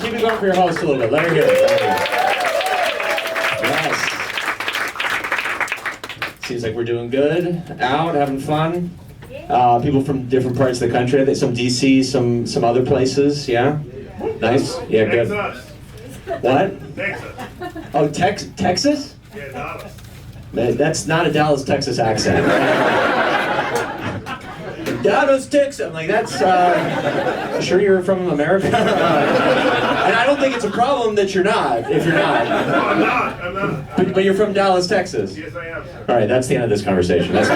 Keep it going for your host a little bit. Let her hear it. Yes. Seems like we're doing good. Out, having fun. People from different parts of the country. I think some DC, some other places. Yeah. Nice. Yeah, good. Texas. What? Texas. Oh, Texas? Yeah, Dallas. Man, that's not a Dallas, Texas accent. Dallas, Texas. I'm like, that's, sure you're from America? And I don't think it's a problem that you're not, if you're not. No, I'm not. But you're from Dallas, Texas? Yes, I am. All right, that's the end of this conversation. That's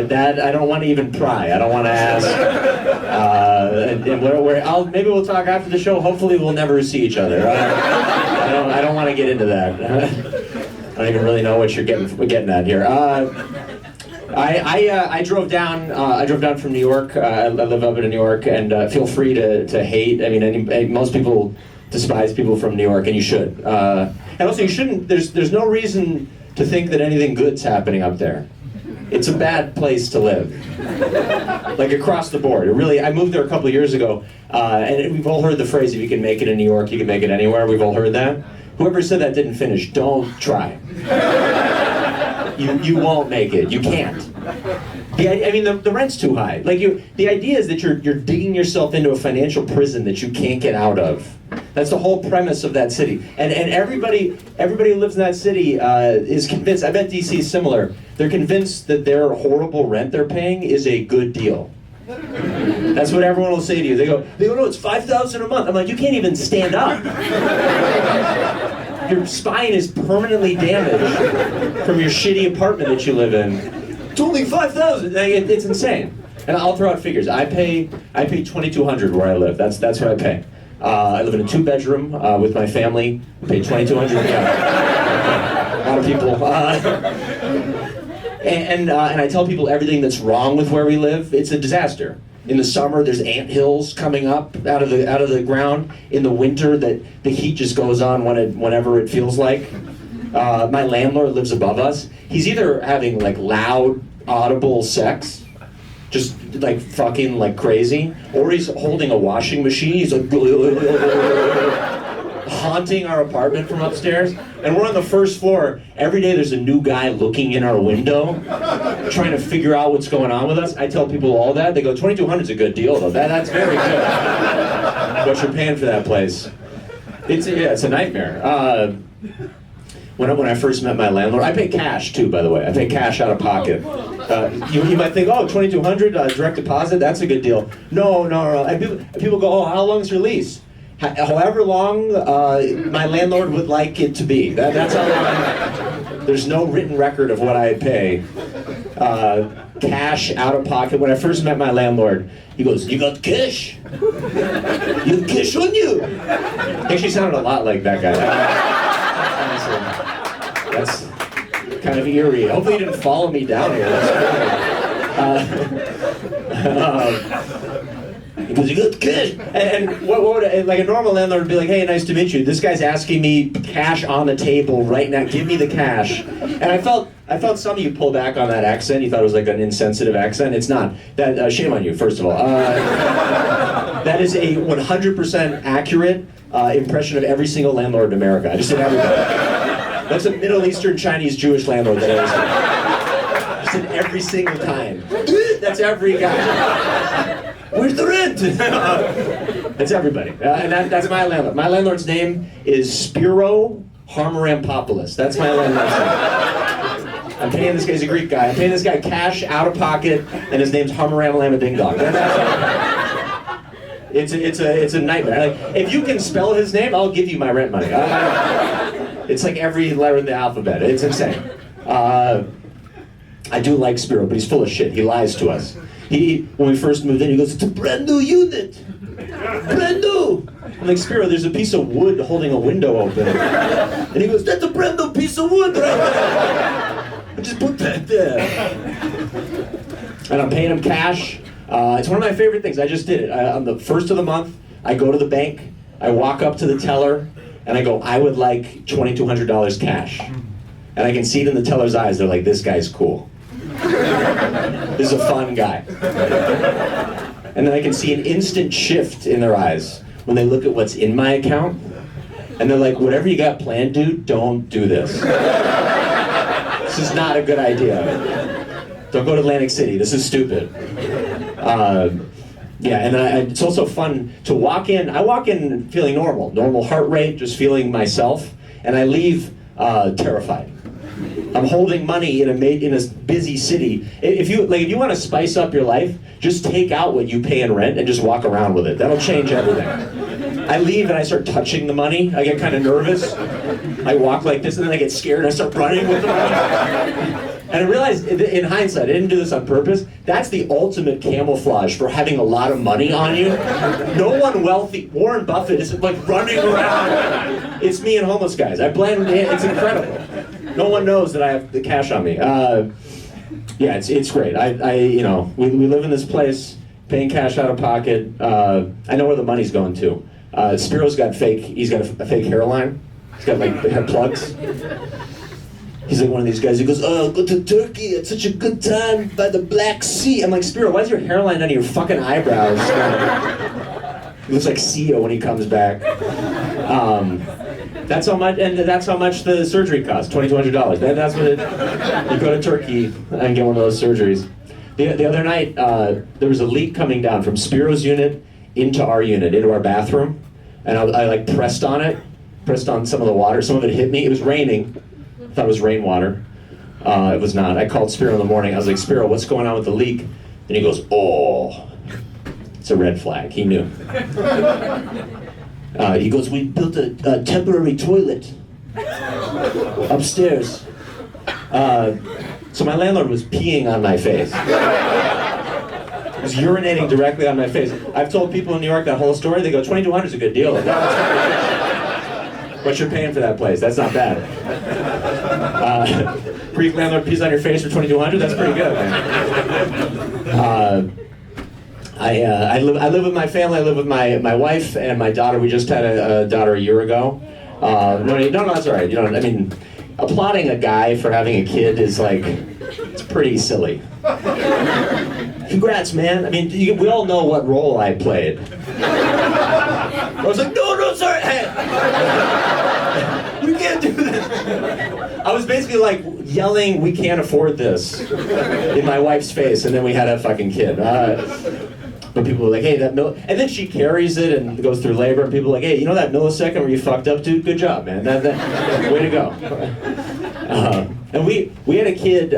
that I don't want to even pry. I don't want to ask. Maybe we'll talk after the show. Hopefully, we'll never see each other. I don't want to get into that. I don't even really know what you're getting at here. I drove down. I drove down from New York. I live up in New York, and feel free to hate. I mean, most people despise people from New York, and you should. And also, you shouldn't. There's no reason to think that anything good's happening up there. It's a bad place to live, like across the board. I moved there a couple of years ago, and we've all heard the phrase, if you can make it in New York, you can make it anywhere. We've all heard that. Whoever said that didn't finish. Don't try. You won't make it. You can't. The rent's too high. The idea is that you're digging yourself into a financial prison that you can't get out of. That's the whole premise of that city. And everybody who lives in that city is convinced. I bet DC is similar. They're convinced that their horrible rent they're paying is a good deal. That's what everyone will say to you. They go, no, it's $5,000 a month. I'm like, you can't even stand up. Your spine is permanently damaged from your shitty apartment that you live in. It's only $5,000. It's insane. And I'll throw out figures. I pay $2,200 where I live. That's what I pay. I live in a 2-bedroom with my family. I pay $2,200. Yeah. A lot of people. And I tell people everything that's wrong with where we live. It's a disaster. In the summer, there's anthills coming up out of the ground. In the winter, the heat just goes on whenever it feels like. My landlord lives above us. He's either having like loud, audible sex, just like fucking like crazy, or he's holding a washing machine. He's like haunting our apartment from upstairs. And we're on the first floor. Every day there's a new guy looking in our window, trying to figure out what's going on with us. I tell people all that. They go, $2,200 is a good deal though. That's very good. What you're paying for that place. It's a nightmare. When I first met my landlord, I pay cash too, by the way. I pay cash out of pocket. You might think, oh, $2,200 direct deposit, that's a good deal. No. And people go, oh, how long is your lease? However long my landlord would like it to be. That's how long. There's no written record of what I pay. Cash out of pocket. When I first met my landlord, he goes, you got cash? You have cash on you? He actually sounded a lot like that guy. That's kind of eerie. Hopefully he didn't follow me down here. Because you got cash. And what would, like a normal landlord would be like, hey, nice to meet you. This guy's asking me cash on the table right now. Give me the cash. And I felt some of you pull back on that accent. You thought it was like an insensitive accent. It's not. That shame on you, first of all. That is a 100% accurate impression of every single landlord in America. I just said everybody. That's a Middle Eastern, Chinese, Jewish landlord that I was. Just said every single time. That's every guy. Where's the rent? That's everybody. And that's my landlord. My landlord's name is Spiro Harmarampopoulos. That's my landlord's name. I'm paying this guy, he's a Greek guy. I'm paying this guy cash out of pocket, and his name's Harmaram Ding Dong. It's a nightmare. Like, if you can spell his name, I'll give you my rent money. It's like every letter in the alphabet. It's insane. I do like Spiro, but he's full of shit. He lies to us. When we first moved in, he goes, it's a brand new unit. Brand new. I'm like, Spiro, there's a piece of wood holding a window open. And he goes, that's a brand new piece of wood right there. I just put that there. And I'm paying him cash. It's one of my favorite things. I just did it. On the first of the month, I go to the bank, I walk up to the teller, and I go, I would like $2,200 cash. And I can see it in the teller's eyes. They're like, this guy's cool. This is a fun guy. And then I can see an instant shift in their eyes when they look at what's in my account. And they're like, whatever you got planned, dude, don't do this. This is not a good idea. Don't go to Atlantic City, this is stupid. Yeah, and it's also fun to walk in. I walk in feeling normal heart rate, just feeling myself, and I leave terrified. I'm holding money in a busy city. If you want to spice up your life, just take out what you pay in rent and just walk around with it. That'll change everything. I leave and I start touching the money. I get kind of nervous. I walk like this and then I get scared and I start running with the money. And I realized, in hindsight, I didn't do this on purpose. That's the ultimate camouflage for having a lot of money on you. No one wealthy, Warren Buffett isn't like running around. It's me and homeless guys. I blend in, it's incredible. No one knows that I have the cash on me. Yeah, it's great. We live in this place, paying cash out of pocket. I know where the money's going to. Spiro's got he's got a fake hairline. He's got like hair plugs. He's like one of these guys who goes, oh, go to Turkey, it's such a good time by the Black Sea. I'm like, Spiro, why is your hairline under your fucking eyebrows? He looks like Sia when he comes back. That's how much, and that's how much the surgery costs, $2,200. That's what you go to Turkey and get one of those surgeries. The other night, there was a leak coming down from Spiro's unit into our unit, into our bathroom. And I like pressed on some of the water. Some of it hit me. It was raining. I thought it was rainwater. It was not. I called Spiro in the morning. I was like, Spiro, what's going on with the leak? And he goes, oh, it's a red flag. He knew. He goes, we built a temporary toilet upstairs. So my landlord was peeing on my face. He was urinating directly on my face. I've told people in New York that whole story. They go, $2,200 is a good deal. Like, what you're paying for that place? That's not bad. Greek landlord pees on your face for $2,200. That's pretty good, man. I live with my family. I live with my wife and my daughter. We just had a daughter a year ago. No, that's all right. You know, I mean, applauding a guy for having a kid is like, it's pretty silly. Congrats, man. I mean, we all know what role I played. I was like, no, sorry. Hey, you can't do this. I was basically like yelling, we can't afford this, in my wife's face, and then we had a fucking kid. But people were like, hey, that and then she carries it and goes through labor, and people are like, hey, you know that millisecond where you fucked up, dude? Good job, man. Way to go. And we had a kid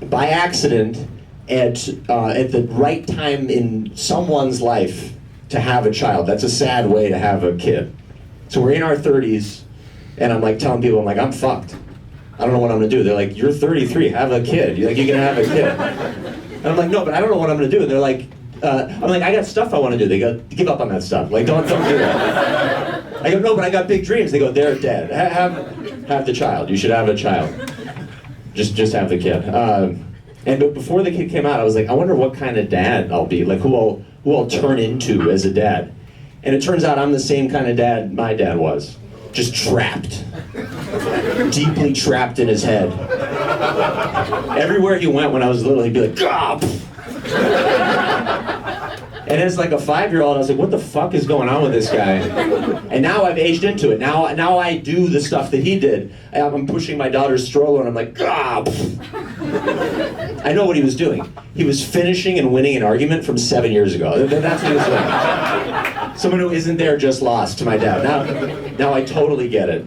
by accident at the right time in someone's life to have a child. That's a sad way to have a kid. So we're in our 30s, and I'm like telling people, I'm like, I'm fucked. I don't know what I'm gonna do. They're like, you're 33, have a kid. You're like, you can have a kid. And I'm like, no, but I don't know what I'm gonna do. And they're like, I'm like, I got stuff I want to do. They go, give up on that stuff. Like, don't do that. I go, no, but I got big dreams. They go, they're dead. Have the child. You should have a child. Just have the kid. But before the kid came out, I was like, I wonder what kind of dad I'll be. Like, who I'll turn into as a dad. And it turns out I'm the same kind of dad my dad was. Just trapped. Deeply trapped in his head. Everywhere he went when I was little, he'd be like, "Gah!" And as like a 5-year-old, I was like, what the fuck is going on with this guy? And now I've aged into it. Now I do the stuff that he did. I'm pushing my daughter's stroller and I'm like, "Gah!" I know what he was doing. He was finishing and winning an argument from 7 years ago. That's what he was doing. Someone who isn't there just lost to my dad. Now I totally get it.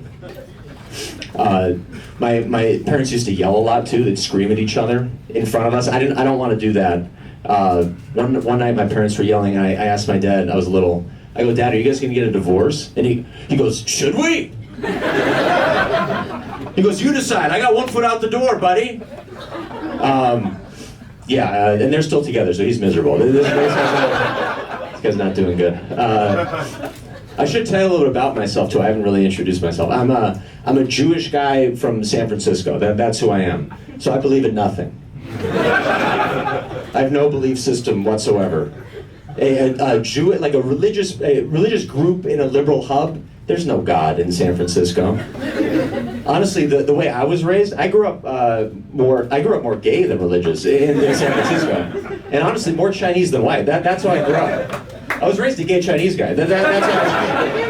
My parents used to yell a lot too. They'd scream at each other in front of us. I don't want to do that. One night my parents were yelling, and I asked my dad, I was little, I go, Dad, are you guys gonna get a divorce? And he goes, should we? He goes, you decide. I got 1 foot out the door, buddy. And they're still together, so he's miserable. This guy's not doing good. I should tell you a little bit about myself too. I haven't really introduced myself. I'm a Jewish guy from San Francisco. That's who I am. So I believe in nothing. I have no belief system whatsoever. A Jew, like a religious group in a liberal hub. There's no God in San Francisco. Honestly, the way I was raised, I grew up more gay than religious in San Francisco, and honestly, more Chinese than white. That's how I grew up. I was raised a gay Chinese guy. That's how I was raised.